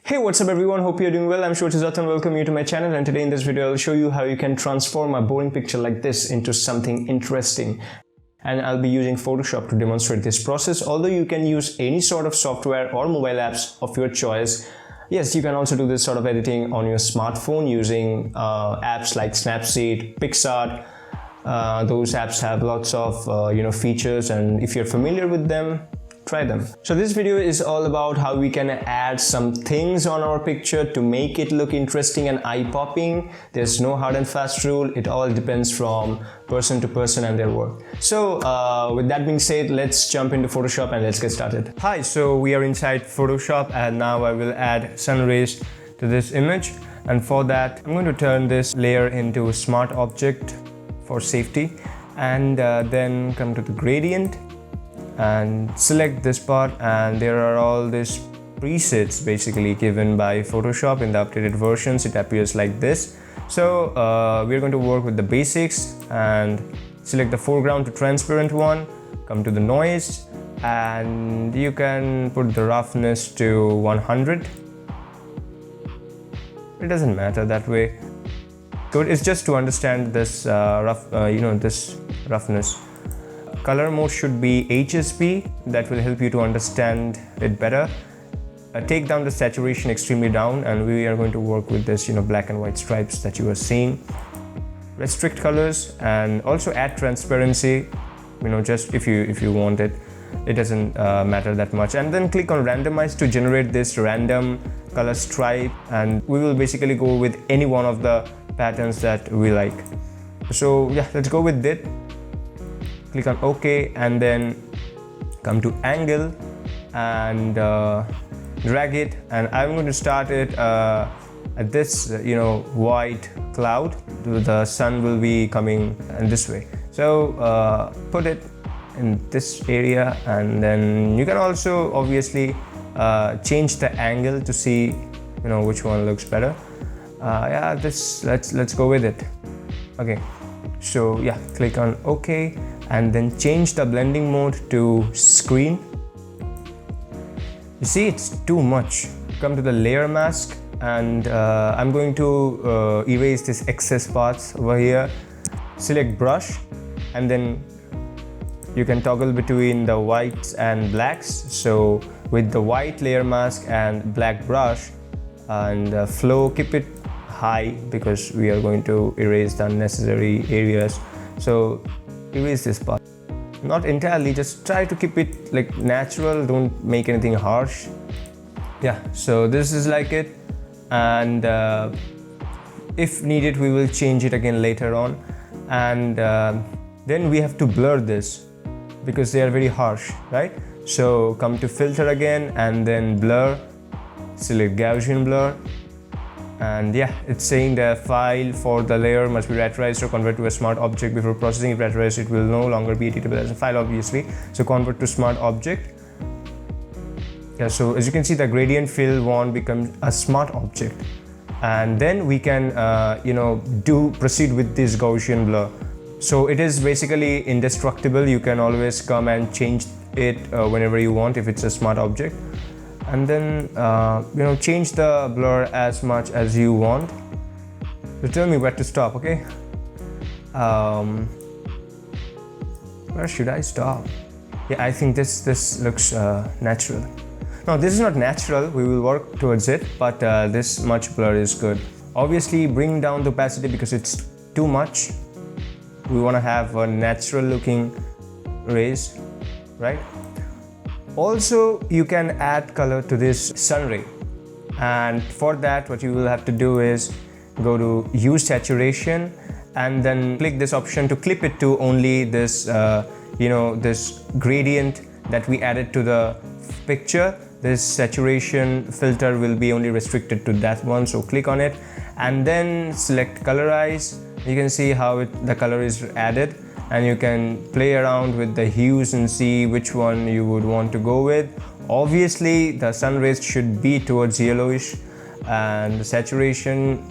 Hey, what's up everyone? Hope you're doing well. I'm Shortizat and welcome you to my channel, and today in this video I'll show you how you can transform a boring picture like this into something interesting. And I'll be using Photoshop to demonstrate this process. Although you can use any sort of software or mobile apps of your choice, yes, you can also do this sort of editing on your smartphone using apps like Snapseed, PicsArt. Those apps have lots of features, and if you're familiar with them, try them. So this video is all about how we can add some things on our picture to make it look interesting and eye-popping. There's no hard and fast rule. It all depends from person to person and their work. So with that being said, let's jump into Photoshop and let's get started. Hi, so we are inside Photoshop, and now I will add sun rays to this image. And for that, I'm going to turn this layer into a smart object for safety, and then come to the gradient and select this part, and there are all these presets basically given by Photoshop. In the updated versions it appears like this. So we're going to work with the basics and select the foreground to transparent one, come to the noise, and you can put the roughness to 100. It doesn't matter that way. So it's just to understand this this roughness. Color mode should be HSP. That will help you to understand it better. Take down the saturation extremely down, and we are going to work with this black and white stripes that you are seeing. Restrict colors and also add transparency, just if you want it. It doesn't matter that much. And then click on randomize to generate this random color stripe, and we will basically go with any one of the patterns that we like. So yeah, let's go with it. Click on OK, and then come to angle and drag it, and I'm going to start it at this white cloud. The sun will be coming in this way, so put it in this area, and then you can also obviously change the angle to see which one looks better. Yeah, let's go with it. Okay, so yeah, click on OK, and then change the blending mode to screen. You see, it's too much. Come to the layer mask, and I'm going to erase this excess parts over here. Select brush, and then you can toggle between the whites and blacks. So with the white layer mask and black brush and flow, keep it high because we are going to erase the unnecessary areas. So erase this part, not entirely, just try to keep it like natural, don't make anything harsh. Yeah, so this is like it, and if needed we will change it again later on. And then we have to blur this because they are very harsh, right? So come to filter again, and then blur, select Gaussian blur. And yeah, it's saying the file for the layer must be raterized or convert to a smart object before processing. If raterized, it will no longer be editable as a file, obviously. So convert to smart object. Yeah, so as you can see, the gradient fill one becomes a smart object, and then we can proceed with this Gaussian blur. So it is basically indestructible. You can always come and change it whenever you want if it's a smart object. And then change the blur as much as you want. So tell me where to stop, okay? Where should I stop? Yeah, I think this looks natural. No, this is not natural. We will work towards it, but this much blur is good. Obviously, bring down the opacity because it's too much. We want to have a natural looking rays, right? Also, you can add color to this sun ray, and for that what you will have to do is go to use saturation, and then click this option to clip it to only this this gradient that we added to the picture. This saturation filter will be only restricted to that one, so click on it and then select colorize. You can see how the color is added, and you can play around with the hues and see which one you would want to go with. Obviously the sun rays should be towards yellowish, and the saturation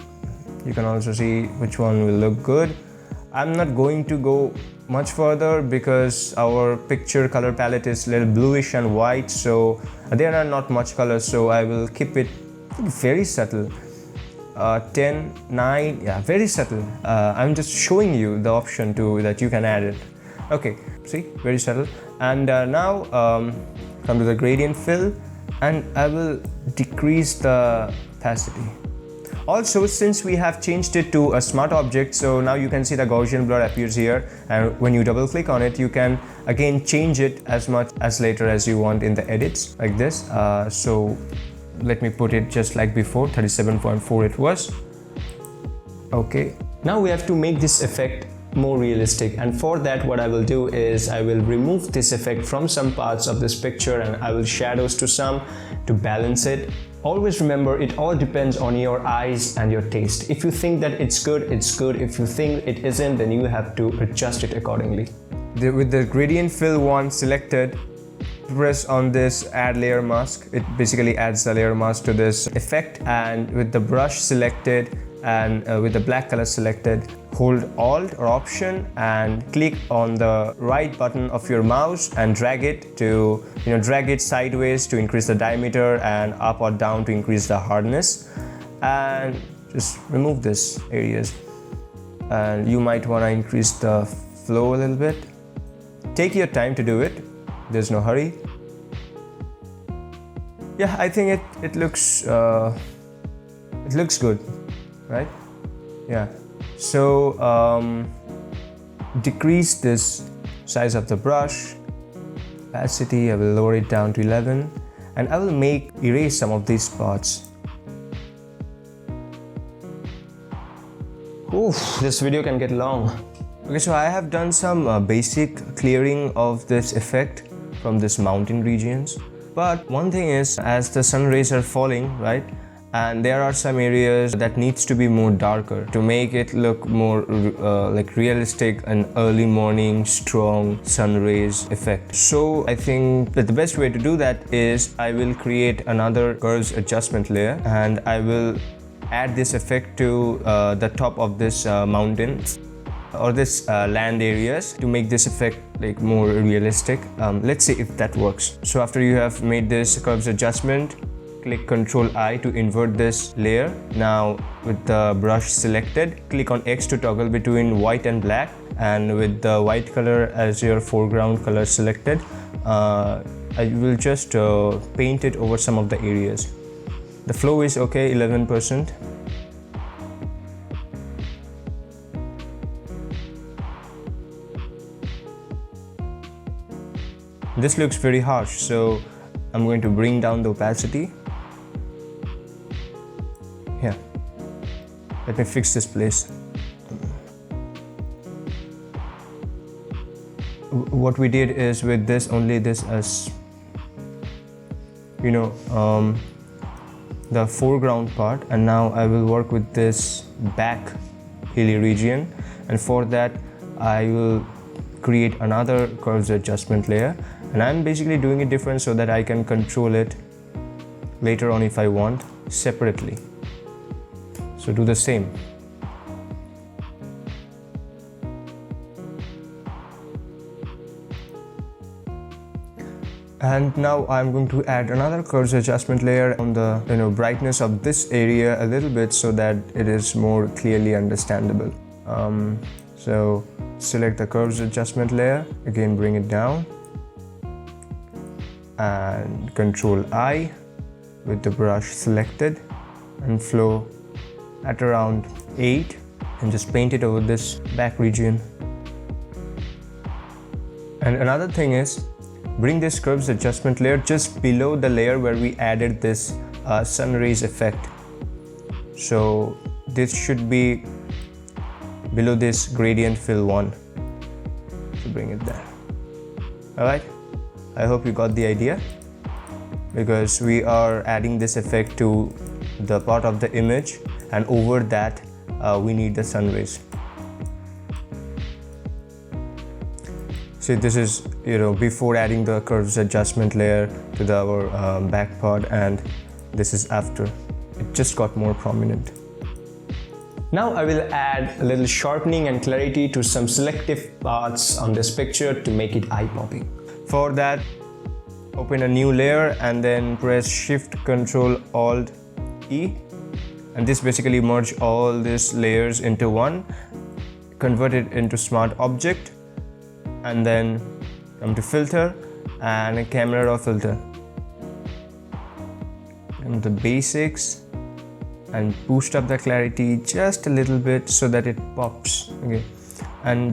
you can also see which one will look good. I'm not going to go much further because our picture color palette is a little bluish and white, so there are not much colors, so I will keep it very subtle. 10, 9, yeah, very subtle. I'm just showing you the option to that you can add it. Okay, see, very subtle. And now come to the gradient fill, and I will decrease the opacity. Also, since we have changed it to a smart object, so now you can see the Gaussian blur appears here, and when you double click on it, you can again change it as much as later as you want in the edits, like this. So let me put it just like before, 37.4 it was. Okay, now we have to make this effect more realistic, and for that what I will do is I will remove this effect from some parts of this picture, and I will shadows to some to balance it. Always remember, it all depends on your eyes and your taste. If you think that it's good, it's good. If you think it isn't, then you have to adjust it accordingly. With the gradient fill one selected, press on this add layer mask. It basically adds the layer mask to this effect, and with the brush selected and with the black color selected, hold Alt or Option and click on the right button of your mouse and drag it to, drag it sideways to increase the diameter and up or down to increase the hardness, and just remove these areas. And you might want to increase the flow a little bit. Take your time to do it. There's no hurry. Yeah, I think it looks good, right? Yeah. So decrease this size of the brush, opacity. I will lower it down to 11, and I will erase some of these spots. Oof, this video can get long. Okay, so I have done some basic clearing of this effect from this mountain regions. But one thing is, as the sun rays are falling, right? And there are some areas that needs to be more darker to make it look more like realistic, an early morning strong sun rays effect. So I think that the best way to do that is I will create another curves adjustment layer, and I will add this effect to the top of this mountain or this land areas to make this effect like more realistic. Let's see if that works. So after you have made this curves adjustment, click Ctrl I to invert this layer. Now with the brush selected, click on X to toggle between white and black, and with the white color as your foreground color selected, I will just paint it over some of the areas. The flow is okay, 11%. This looks very harsh, so I'm going to bring down the opacity. Here, let me fix this place. What we did is with this, only this as, the foreground part, and now I will work with this back hilly region, and for that I will create another curves adjustment layer, and I'm basically doing it different so that I can control it later on if I want separately. So do the same. And now I'm going to add another curves adjustment layer on the brightness of this area a little bit so that it is more clearly understandable. So select the curves adjustment layer, again bring it down, and Ctrl I with the brush selected, and flow at around 8, and just paint it over this back region. And another thing is, bring this curves adjustment layer just below the layer where we added this sun rays effect. So this should be below this gradient fill one. So bring it there. Alright, I hope you got the idea, because we are adding this effect to the part of the image, and over that we need the sun rays. So this is before adding the curves adjustment layer to our back part, and this is after. It just got more prominent. Now I will add a little sharpening and clarity to some selective parts on this picture to make it eye-popping. For that, open a new layer and then press Shift Ctrl Alt E, and this basically merge all these layers into one, convert it into smart object, and then come to filter and a camera raw filter, and the basics, and boost up the clarity just a little bit so that it pops. Okay, and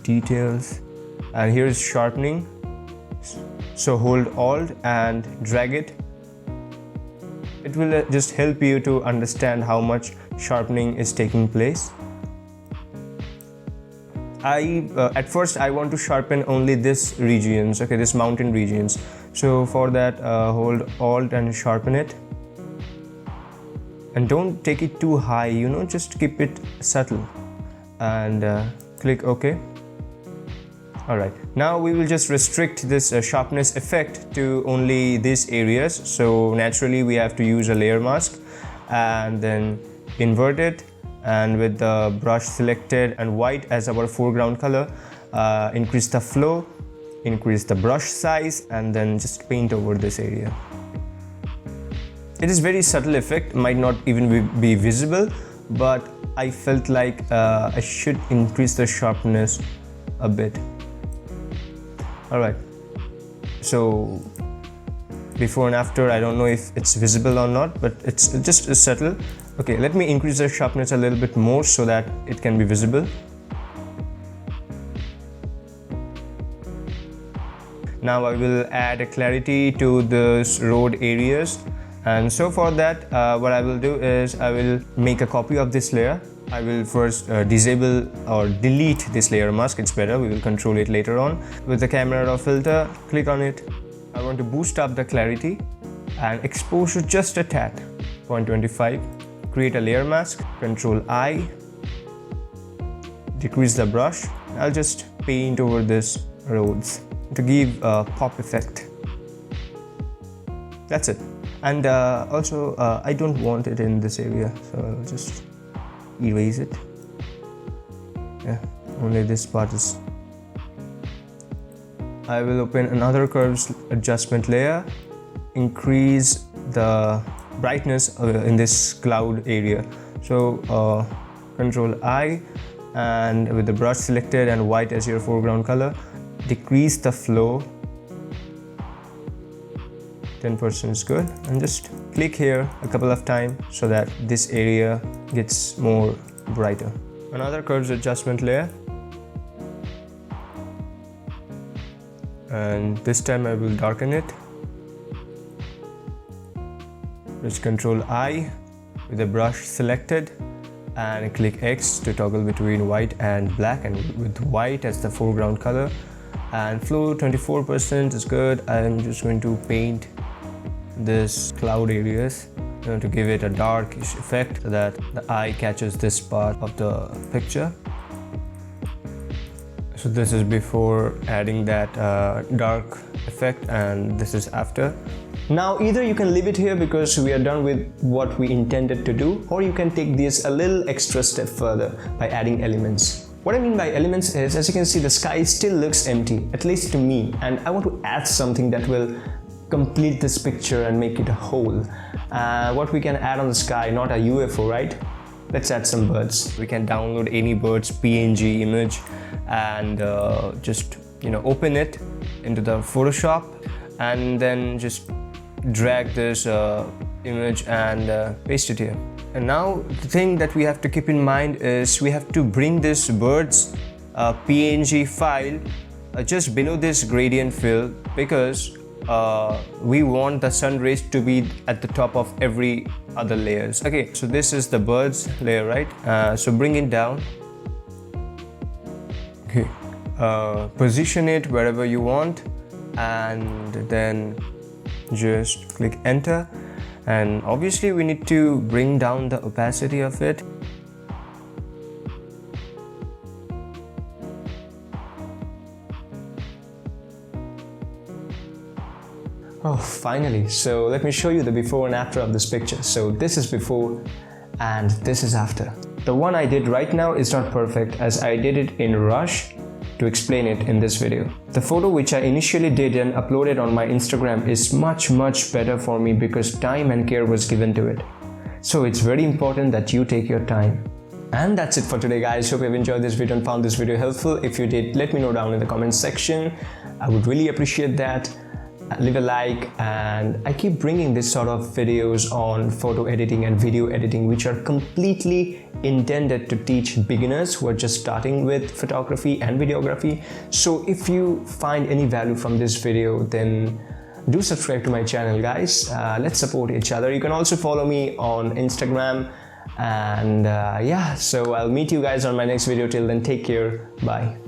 details, and here is sharpening. So hold Alt and drag it. It will just help you to understand how much sharpening is taking place. At first I want to sharpen only this regions, okay, this mountain regions. So for that, hold Alt and sharpen it, and don't take it too high, you know, just keep it subtle, and click OK. Alright, now we will just restrict this sharpness effect to only these areas. So naturally we have to use a layer mask, and then invert it, and with the brush selected and white as our foreground color, increase the flow, increase the brush size, and then just paint over this area. It is very subtle effect, might not even be visible, but I felt like I should increase the sharpness a bit. Alright, so before and after, I don't know if it's visible or not, but it's just subtle. Okay, let me increase the sharpness a little bit more so that it can be visible. Now I will add a clarity to those road areas, and so for that what I will do is I will make a copy of this layer. I will first disable or delete this layer mask, it's better, we will control it later on. With the camera raw filter, click on it. I want to boost up the clarity and exposure just a tad, 0.25. Create a layer mask, Control I, decrease the brush. I'll just paint over this roads to give a pop effect. That's it. And also I don't want it in this area, so I'll just erase it. Yeah, only this part is. I will open another curves adjustment layer, increase the brightness in this cloud area. So Control I, and with the brush selected and white as your foreground color, decrease the flow. 10% is good, and just click here a couple of times so that this area gets more brighter. Another curves adjustment layer, and this time I will darken it. Just Control I with the brush selected, and click X to toggle between white and black, and with white as the foreground color, and flow 24% is good. I'm just going to paint this cloud areas to give it a darkish effect so that the eye catches this part of the picture. So this is before adding that dark effect, and this is after. Now either you can leave it here because we are done with what we intended to do, or you can take this a little extra step further by adding elements. What I mean by elements is, as you can see, the sky still looks empty, at least to me, and I want to add something that will complete this picture and make it a whole. What we can add on the sky, not a UFO, right? Let's add some birds. We can download any birds PNG image and just open it into the Photoshop, and then just drag this image and paste it here. And now the thing that we have to keep in mind is we have to bring this bird's PNG file just below this gradient fill, because we want the sun rays to be at the top of every other layers. Okay, so this is the birds layer, right? So bring it down. Okay, position it wherever you want, and then just click enter. And obviously we need to bring down the opacity of it. Oh, finally. So let me show you the before and after of this picture. So this is before and this is after. The one I did right now is not perfect, as I did it in rush to explain it in this video. The photo which I initially did and uploaded on my Instagram is much better for me because time and care was given to it. So it's very important that you take your time. And that's it for today, guys. Hope you've enjoyed this video and found this video helpful. If you did, let me know down in the comment section. I would really appreciate that. Leave a like, and I keep bringing this sort of videos on photo editing and video editing which are completely intended to teach beginners who are just starting with photography and videography. So if you find any value from this video, then do subscribe to my channel, guys. Let's support each other. You can also follow me on Instagram, and yeah, so I'll meet you guys on my next video. Till then, take care. Bye.